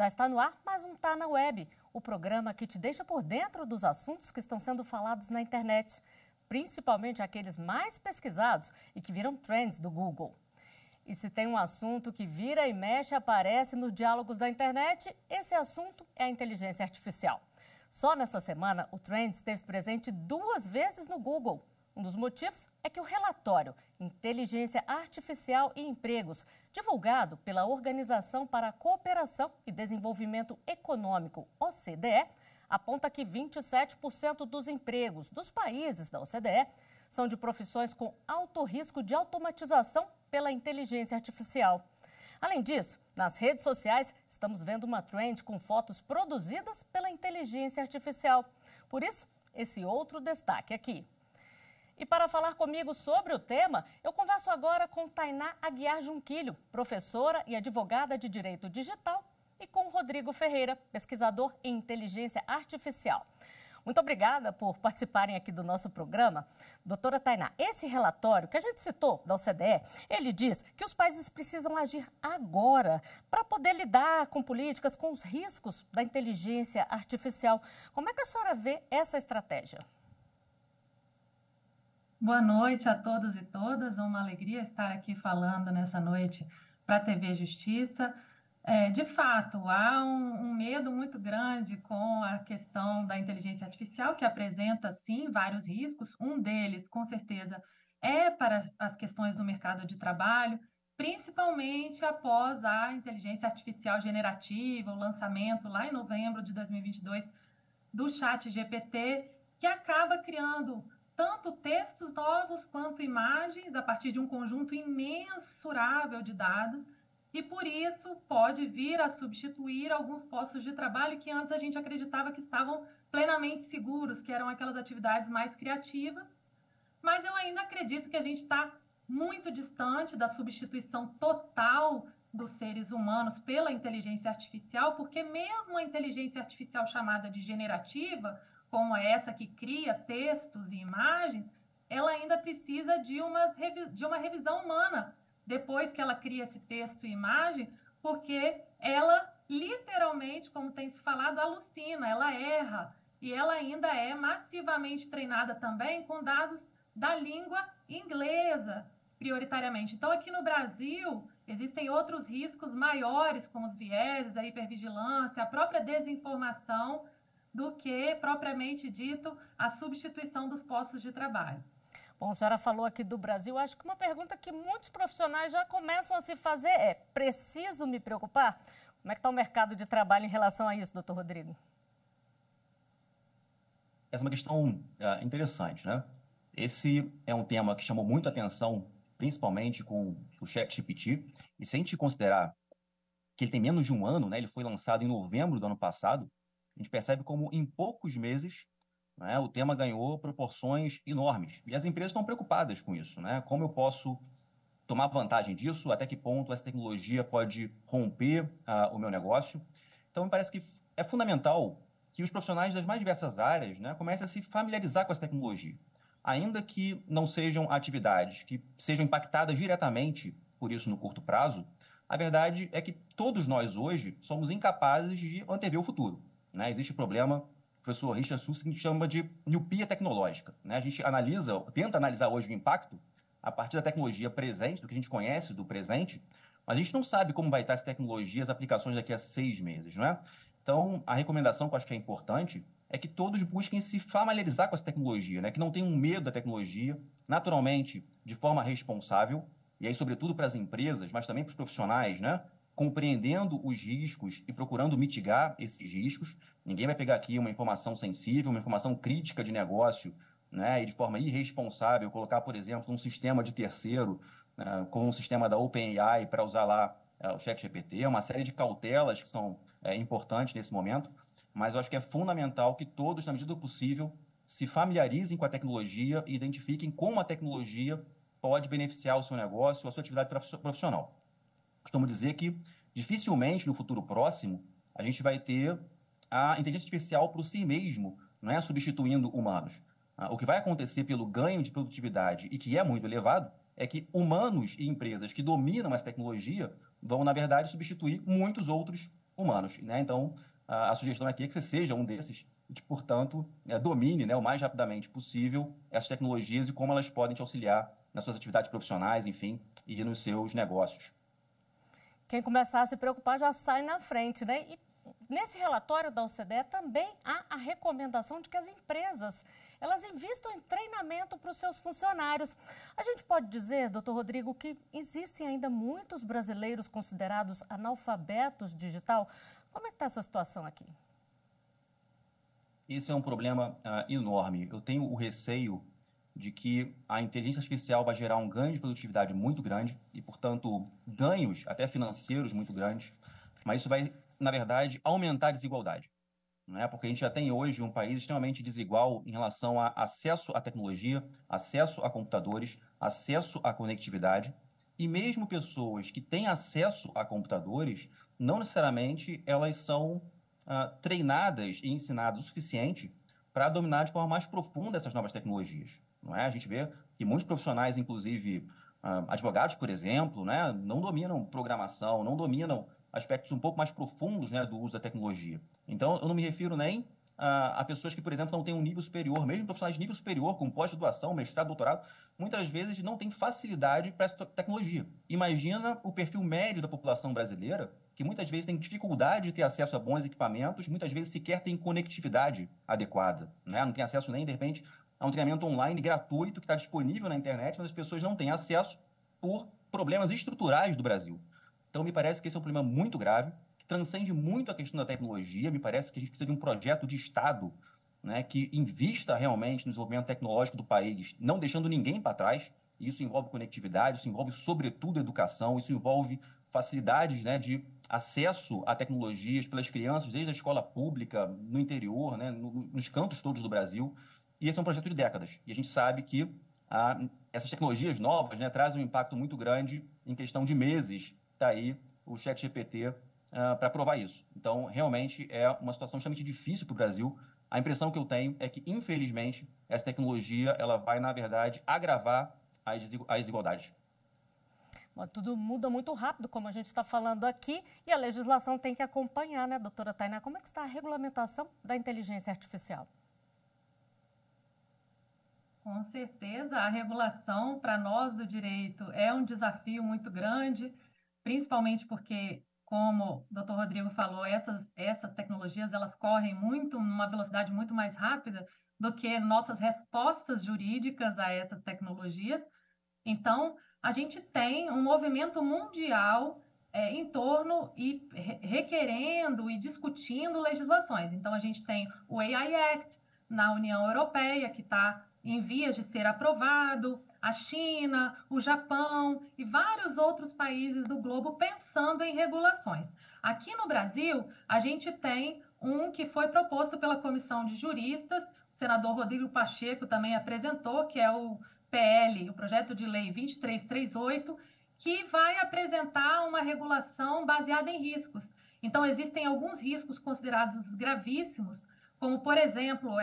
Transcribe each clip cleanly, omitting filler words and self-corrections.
Já está no ar mais um Tá na Web, o programa que te deixa por dentro dos assuntos que estão sendo falados na internet, principalmente aqueles mais pesquisados e que viram trends do Google. E se tem um assunto que vira e mexe aparece nos diálogos da internet, esse assunto é a inteligência artificial. Só nessa semana, o Trend esteve presente 2 vezes no Google. Um dos motivos é que o relatório Inteligência Artificial e Empregos, divulgado pela Organização para a Cooperação e Desenvolvimento Econômico, OCDE, aponta que 27% dos empregos dos países da OCDE são de profissões com alto risco de automatização pela inteligência artificial. Além disso, nas redes sociais, estamos vendo uma trend com fotos produzidas pela inteligência artificial. Por isso, esse outro destaque aqui. E para falar comigo sobre o tema, eu converso agora com Tainá Aguiar Junquilho, professora e advogada de Direito Digital, e com Rodrigo Ferreira, pesquisador em Inteligência Artificial. Muito obrigada por participarem aqui do nosso programa. Doutora Tainá, esse relatório que a gente citou da OCDE, ele diz que os países precisam agir agora para poder lidar com políticas, com os riscos da inteligência artificial. Como é que a senhora vê essa estratégia? Boa noite a todos e todas, é uma alegria estar aqui falando nessa noite para a TV Justiça. De fato, há um medo muito grande com a questão da inteligência artificial, que apresenta, sim, vários riscos. Um deles, com certeza, é para as questões do mercado de trabalho, principalmente após a inteligência artificial generativa, o lançamento lá em novembro de 2022 do ChatGPT, que acaba criando tanto textos novos quanto imagens a partir de um conjunto imensurável de dados, e por isso pode vir a substituir alguns postos de trabalho que antes a gente acreditava que estavam plenamente seguros, que eram aquelas atividades mais criativas. Mas eu ainda acredito que a gente está muito distante da substituição total dos seres humanos pela inteligência artificial, porque mesmo a inteligência artificial chamada de generativa, como essa que cria textos e imagens, ela ainda precisa de uma revisão humana depois que ela cria esse texto e imagem, porque ela literalmente, como tem se falado, alucina, ela erra, e ela ainda é massivamente treinada também com dados da língua inglesa, prioritariamente. Então, aqui no Brasil, existem outros riscos maiores, como os vieses, a hipervigilância, a própria desinformação, do que, propriamente dito, a substituição dos postos de trabalho. Bom, a senhora falou aqui do Brasil, acho que uma pergunta que muitos profissionais já começam a se fazer é: preciso me preocupar? Como é que está o mercado de trabalho em relação a isso, doutor Rodrigo? Essa é uma questão interessante, né? Esse é um tema que chamou muita atenção, principalmente com o ChatGPT, e se a gente considerar que ele tem menos de um ano, né, ele foi lançado em novembro do ano passado, a gente percebe como em poucos meses, né, o tema ganhou proporções enormes. E as empresas estão preocupadas com isso, né? Como eu posso tomar vantagem disso? Até que ponto essa tecnologia pode romper o meu negócio? Então, me parece que é fundamental que os profissionais das mais diversas áreas, né, comecem a se familiarizar com essa tecnologia. Ainda que não sejam atividades que sejam impactadas diretamente por isso no curto prazo, a verdade é que todos nós hoje somos incapazes de antever o futuro, né? Existe o problema, o professor Richard Susskind chama de miopia tecnológica, né? A gente tenta analisar hoje o impacto a partir da tecnologia presente, do que a gente conhece do presente, mas a gente não sabe como vai estar essa tecnologia, as aplicações daqui a 6 meses, não é? Então, a recomendação que eu acho que é importante é que todos busquem se familiarizar com essa tecnologia, né? Que não tenham medo da tecnologia, naturalmente, de forma responsável, e aí, sobretudo para as empresas, mas também para os profissionais, né? Compreendendo os riscos e procurando mitigar esses riscos. Ninguém vai pegar aqui uma informação sensível, uma informação crítica de negócio, né? E de forma irresponsável colocar, por exemplo, um sistema de terceiro, né? Como um sistema da OpenAI para usar lá o ChatGPT, uma série de cautelas que são importantes nesse momento, mas eu acho que é fundamental que todos, na medida do possível, se familiarizem com a tecnologia e identifiquem como a tecnologia pode beneficiar o seu negócio, a sua atividade profissional. Costumo dizer que dificilmente no futuro próximo a gente vai ter a inteligência artificial por si mesmo, não é substituindo humanos. O que vai acontecer pelo ganho de produtividade e que é muito elevado é que humanos e empresas que dominam essa tecnologia vão, na verdade, substituir muitos outros humanos, né? Então, a sugestão aqui é que você seja um desses e que, portanto, domine, né, o mais rapidamente possível essas tecnologias e como elas podem te auxiliar nas suas atividades profissionais, enfim, e nos seus negócios. Quem começar a se preocupar já sai na frente, né? E nesse relatório da OCDE também há a recomendação de que as empresas elas investam em treinamento para os seus funcionários. A gente pode dizer, doutor Rodrigo, que existem ainda muitos brasileiros considerados analfabetos digital. Como é que está essa situação aqui? Esse é um problema enorme. Eu tenho o receio de que a inteligência artificial vai gerar um ganho de produtividade muito grande e, portanto, ganhos até financeiros muito grandes, mas isso vai, na verdade, aumentar a desigualdade, né? Porque a gente já tem hoje um país extremamente desigual em relação a acesso à tecnologia, acesso a computadores, acesso à conectividade, e mesmo pessoas que têm acesso a computadores, não necessariamente elas são treinadas e ensinadas o suficiente para dominar de forma mais profunda essas novas tecnologias. Não é? A gente vê que muitos profissionais, inclusive advogados, por exemplo, né, não dominam programação, não dominam aspectos um pouco mais profundos, né, do uso da tecnologia. Então, eu não me refiro nem a pessoas que, por exemplo, não têm um nível superior, mesmo profissionais de nível superior, com pós-graduação, mestrado, doutorado, muitas vezes não têm facilidade para essa tecnologia. Imagina o perfil médio da população brasileira, que muitas vezes tem dificuldade de ter acesso a bons equipamentos, muitas vezes sequer tem conectividade adequada, né? Não tem acesso nem, de repente, a um treinamento online gratuito que está disponível na internet, mas as pessoas não têm acesso por problemas estruturais do Brasil. Então, me parece que esse é um problema muito grave, que transcende muito a questão da tecnologia. Me parece que a gente precisa de um projeto de Estado, né, que invista realmente no desenvolvimento tecnológico do país, não deixando ninguém para trás. Isso envolve conectividade, isso envolve, sobretudo, educação, isso envolve facilidades, né, de acesso a tecnologias pelas crianças, desde a escola pública, no interior, né, nos cantos todos do Brasil. E esse é um projeto de décadas. E a gente sabe que essas tecnologias novas, né, trazem um impacto muito grande em questão de meses. Está aí o ChatGPT para provar isso. Então, realmente, é uma situação extremamente difícil para o Brasil. A impressão que eu tenho é que, infelizmente, essa tecnologia ela vai, na verdade, agravar as desigualdades. Bom, tudo muda muito rápido, como a gente está falando aqui, e a legislação tem que acompanhar, né, doutora Tainá? Como é que está a regulamentação da inteligência artificial? Com certeza, a regulação para nós do direito é um desafio muito grande, principalmente porque, como o Dr. Rodrigo falou, essas tecnologias elas correm muito, numa velocidade muito mais rápida do que nossas respostas jurídicas a essas tecnologias. Então, a gente tem um movimento mundial em torno e requerendo e discutindo legislações. Então, a gente tem o AI Act na União Europeia, que está em vias de ser aprovado, a China, o Japão e vários outros países do globo pensando em regulações. Aqui no Brasil, a gente tem um que foi proposto pela Comissão de Juristas, o senador Rodrigo Pacheco também apresentou, que é o PL, o Projeto de Lei 2338, que vai apresentar uma regulação baseada em riscos. Então, existem alguns riscos considerados gravíssimos, como, por exemplo,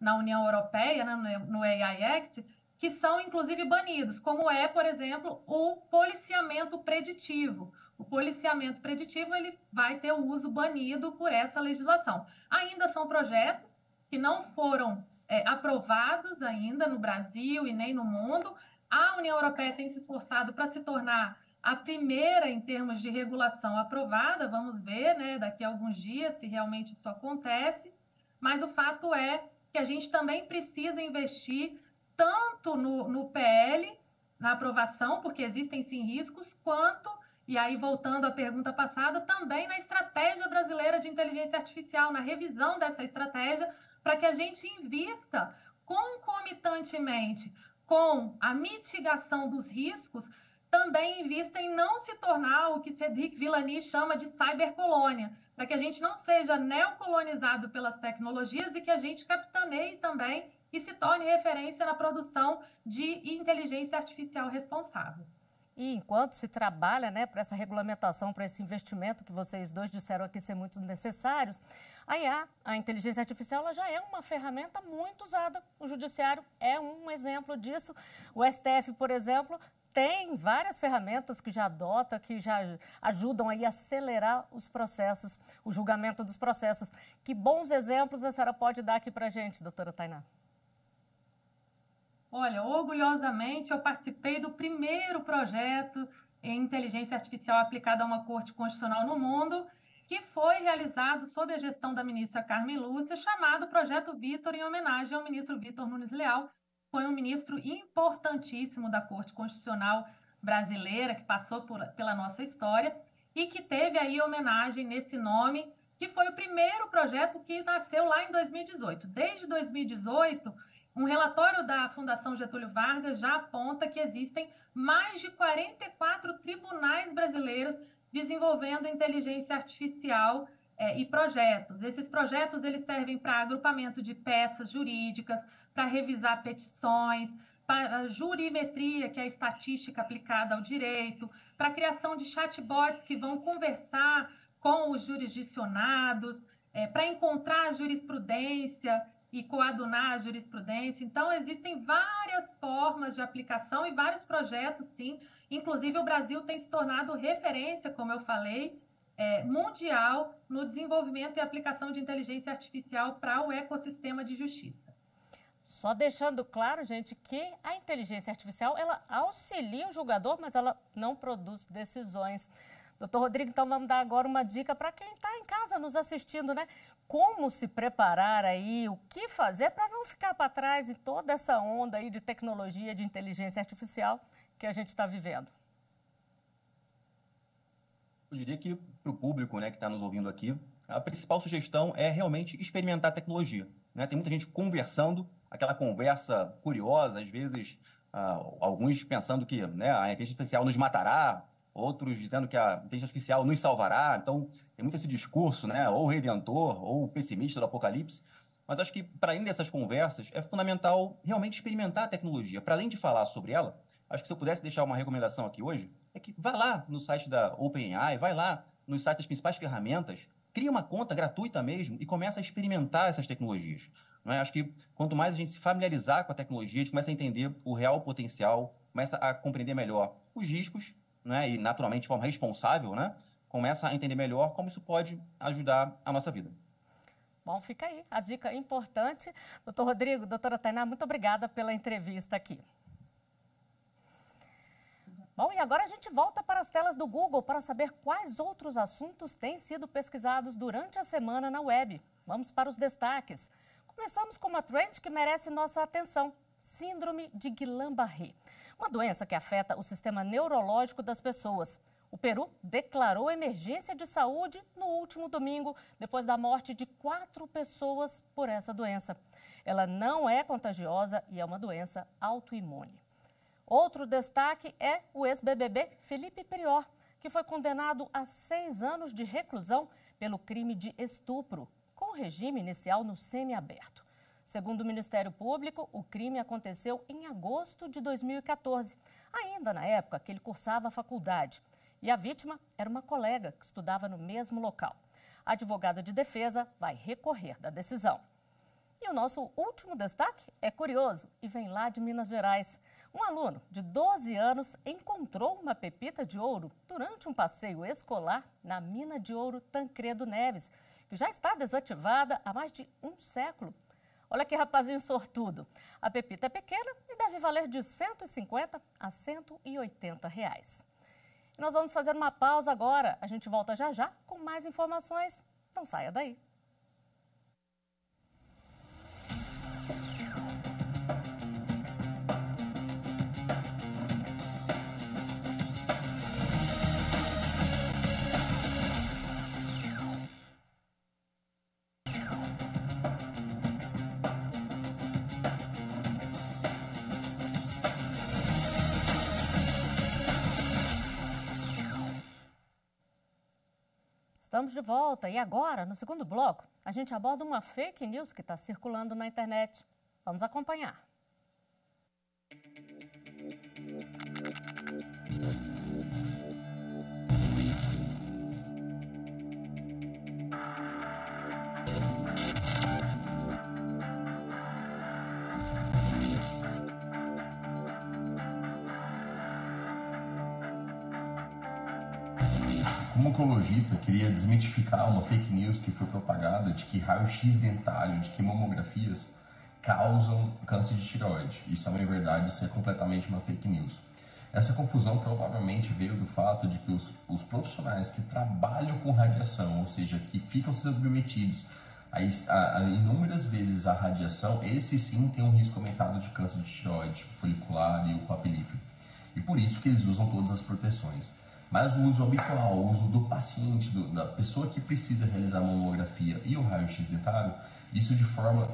na União Europeia, né, no AI Act, que são, inclusive, banidos, como por exemplo, o policiamento preditivo. O policiamento preditivo ele vai ter o uso banido por essa legislação. Ainda são projetos que não foram aprovados ainda no Brasil e nem no mundo. A União Europeia tem se esforçado para se tornar a primeira em termos de regulação aprovada. Vamos ver, né, daqui a alguns dias se realmente isso acontece. Mas o fato é que a gente também precisa investir tanto no PL, na aprovação, porque existem sim riscos, quanto, e aí voltando à pergunta passada, também na estratégia brasileira de inteligência artificial, na revisão dessa estratégia, para que a gente invista concomitantemente com a mitigação dos riscos, também invista em não se tornar o que Cédric Villani chama de cybercolônia, para que a gente não seja neocolonizado pelas tecnologias e que a gente capitaneie também e se torne referência na produção de inteligência artificial responsável. E enquanto se trabalha, né, para essa regulamentação, para esse investimento que vocês dois disseram aqui ser muito necessários, a IA, a inteligência artificial, ela já é uma ferramenta muito usada. O judiciário é um exemplo disso. O STF, por exemplo, tem várias ferramentas que já adota, que já ajudam aí a acelerar os processos, o julgamento dos processos. Que bons exemplos a senhora pode dar aqui para a gente, doutora Tainá? Olha, orgulhosamente eu participei do primeiro projeto em inteligência artificial aplicada a uma corte constitucional no mundo, que foi realizado sob a gestão da ministra Carmen Lúcia, chamado Projeto Vitor, em homenagem ao ministro Vitor Nunes Leal. Foi um ministro importantíssimo da Corte Constitucional brasileira, que passou pela nossa história e que teve aí homenagem nesse nome, que foi o primeiro projeto que nasceu lá em 2018. Desde 2018, um relatório da Fundação Getúlio Vargas já aponta que existem mais de 44 tribunais brasileiros desenvolvendo inteligência artificial e projetos. Esses projetos eles servem para agrupamento de peças jurídicas, para revisar petições, para jurimetria, que é a estatística aplicada ao direito, para a criação de chatbots que vão conversar com os jurisdicionados, para encontrar jurisprudência e coadunar a jurisprudência. Então, existem várias formas de aplicação e vários projetos, sim. Inclusive, o Brasil tem se tornado referência, como eu falei, mundial no desenvolvimento e aplicação de inteligência artificial para o ecossistema de justiça. Só deixando claro, gente, que a inteligência artificial, ela auxilia o julgador, mas ela não produz decisões. Doutor Rodrigo, então vamos dar agora uma dica para quem está em casa nos assistindo, né? Como se preparar aí, o que fazer para não ficar para trás em toda essa onda aí de tecnologia, de inteligência artificial que a gente está vivendo. Eu diria que para o público, né, que está nos ouvindo aqui, a principal sugestão é realmente experimentar a tecnologia, né? Tem muita gente conversando, aquela conversa curiosa, às vezes alguns pensando que, né, a inteligência artificial nos matará, outros dizendo que a inteligência artificial nos salvará. Então, tem muito esse discurso, né, ou redentor, ou pessimista do apocalipse. Mas acho que, para além dessas conversas, é fundamental realmente experimentar a tecnologia. Para além de falar sobre ela, acho que se eu pudesse deixar uma recomendação aqui hoje, é que vá lá no site da OpenAI, vai lá no site das principais ferramentas, cria uma conta gratuita mesmo e começa a experimentar essas tecnologias. Não é? Acho que quanto mais a gente se familiarizar com a tecnologia, a gente começa a entender o real potencial, começa a compreender melhor os riscos, né? E naturalmente de forma responsável, né? Começa a entender melhor como isso pode ajudar a nossa vida. Bom, fica aí a dica importante. Doutor Rodrigo, doutora Tainá, muito obrigada pela entrevista aqui. Bom, e agora a gente volta para as telas do Google para saber quais outros assuntos têm sido pesquisados durante a semana na web. Vamos para os destaques. Começamos com uma trend que merece nossa atenção: Síndrome de Guillain-Barré, uma doença que afeta o sistema neurológico das pessoas. O Peru declarou emergência de saúde no último domingo, depois da morte de 4 pessoas por essa doença. Ela não é contagiosa e é uma doença autoimune. Outro destaque é o ex-BBB Felipe Prior, que foi condenado a 6 anos de reclusão pelo crime de estupro, com regime inicial no semiaberto. Segundo o Ministério Público, o crime aconteceu em agosto de 2014, ainda na época que ele cursava a faculdade. E a vítima era uma colega que estudava no mesmo local. A advogada de defesa vai recorrer da decisão. E o nosso último destaque é curioso e vem lá de Minas Gerais. Um aluno de 12 anos encontrou uma pepita de ouro durante um passeio escolar na mina de ouro Tancredo Neves, que já está desativada há mais de um século. Olha que rapazinho sortudo. A pepita é pequena e deve valer de R$ 150 a R$ 180 reais. E nós vamos fazer uma pausa agora. A gente volta já já com mais informações. Não saia daí. Estamos de volta e agora, no segundo bloco, a gente aborda uma fake news que está circulando na internet. Vamos acompanhar. como oncologista, eu queria desmitificar uma fake news que foi propagada de que raio-x dentário, de que mamografias causam câncer de tireoide. Isso não é verdade, isso é completamente uma fake news. Essa confusão provavelmente veio do fato de que os profissionais que trabalham com radiação, ou seja, que ficam submetidos a inúmeras vezes à radiação, esses sim têm um risco aumentado de câncer de tireoide folicular e o papilífero. E por isso que eles usam todas as proteções. Mas o uso habitual, o uso do paciente, da pessoa que precisa realizar a mamografia e o raio-x dentário, isso de forma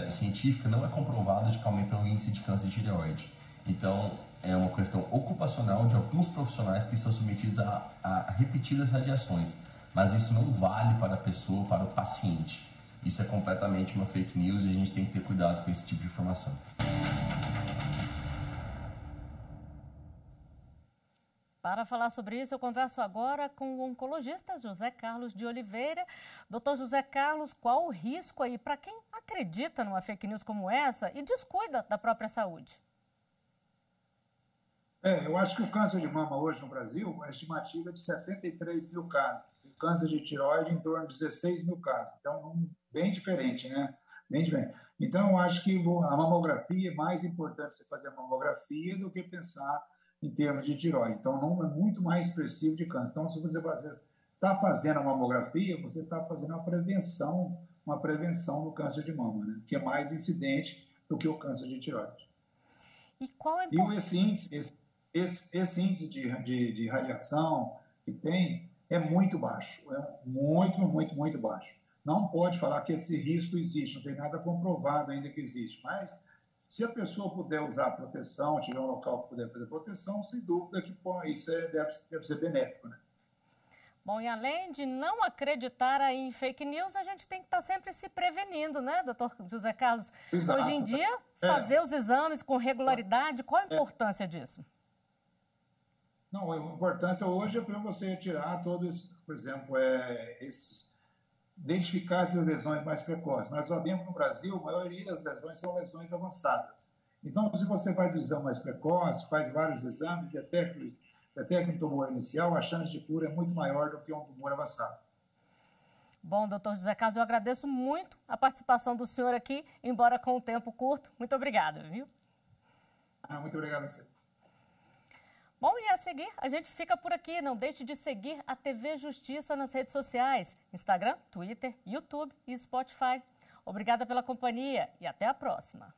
científica não é comprovado de que aumenta o índice de câncer de tireoide. Então, é uma questão ocupacional de alguns profissionais que estão submetidos a repetidas radiações. Mas isso não vale para a pessoa, para o paciente. Isso é completamente uma fake news e a gente tem que ter cuidado com esse tipo de informação. Para falar sobre isso, eu converso agora com o oncologista José Carlos de Oliveira. Doutor José Carlos, qual o risco aí para quem acredita numa fake news como essa e descuida da própria saúde? Eu acho que o câncer de mama hoje no Brasil, a estimativa é de 73 mil casos. O câncer de tireoide em torno de 16 mil casos. Então, bem diferente, né? Bem diferente. Então, eu acho que a mamografia é mais importante você fazer a mamografia do que pensar em termos de tireoide. Então, não é muito mais expressivo de câncer. Então, se você está fazendo a mamografia, você está fazendo uma prevenção do câncer de mama, né? Que é mais incidente do que o câncer de tireoide. E qual é esse índice de radiação que tem é muito baixo, é muito baixo. Não pode falar que esse risco existe, não tem nada comprovado ainda que existe, mas se a pessoa puder usar proteção, tiver um local que puder fazer proteção, sem dúvida que isso deve ser benéfico, né? Bom, e além de não acreditar em fake news, a gente tem que estar sempre se prevenindo, né, doutor José Carlos? Exato. Hoje em dia, fazer os exames com regularidade, qual a importância disso? Não, a importância hoje é para você tirar todos, por exemplo, identificar essas lesões mais precoces. Nós sabemos que no Brasil, a maioria das lesões são lesões avançadas. Então, se você faz o exame mais precoce, faz vários exames, detecta um tumor inicial, a chance de cura é muito maior do que um tumor avançado. Bom, doutor José Carlos, eu agradeço muito a participação do senhor aqui, embora com o tempo curto. Muito obrigada, viu? Muito obrigado a você. Bom, e a seguir, a gente fica por aqui. Não deixe de seguir a TV Justiça nas redes sociais, Instagram, Twitter, YouTube e Spotify. Obrigada pela companhia e até a próxima.